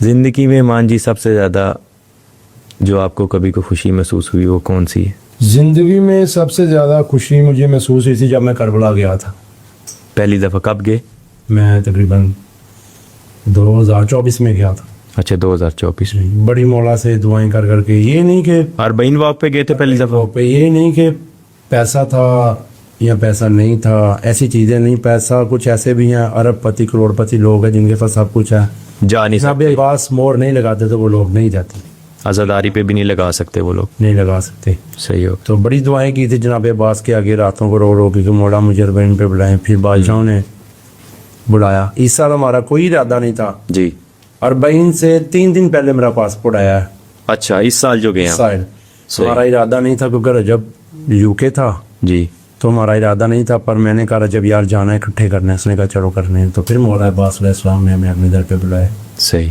زندگی میں مان جی سب سے زیادہ جو آپ کو کبھی کو خوشی محسوس ہوئی وہ کون سی ہے؟ زندگی میں سب سے زیادہ خوشی مجھے محسوس ہوئی تھی جب میں کربلا گیا تھا. پہلی دفعہ کب گئے؟ میں تقریباً 2024 میں گیا تھا. اچھا 2024 میں. بڑی مولا سے دعائیں کر کر کے. یہ نہیں کہ اربعین واک پہ گئے تھے پہلی دفعہ؟ پہ یہ نہیں کہ پیسہ تھا یا پیسہ نہیں تھا، ایسی چیزیں نہیں. پیسہ کچھ ایسے بھی ہیں ارب پتی کروڑ پتی لوگ ہیں جن کے پاس سب کچھ ہے. جا نہیں جناب سکتے، عباس مور نہیں لگاتے تو وہ لوگ نہیں جاتے، عزاداری پہ بھی نہیں لگا سکتے وہ لوگ. نہیں لگا سکتے. صحیح ہو. تو بڑی دعائیں کی تھی جناب عباس کے آگے راتوں کو رو رو کے کہ مولا مجھے اربعین پہ بلائیں. پھر بادشاہوں نے بلایا. اس سال ہمارا کوئی ارادہ نہیں تھا. جی. اربعین سے 3 دن پہلے میرا پاسپورٹ آیا ہے. اچھا اس سال جو گئے ہیں؟ سائل ہمارا ارادہ نہیں تھا کیونکہ رجب یو کے تھا. جی. تو ہمارا ارادہ نہیں تھا، پر میں نے کہا رجب یار جانا ہے، اکٹھے کرنا ہے. اس نے کہا چلو کرنے ہیں. تو پھر مولا عباس علیہ السلام نے ہمیں اپنے در پہ بلایا. صحیح.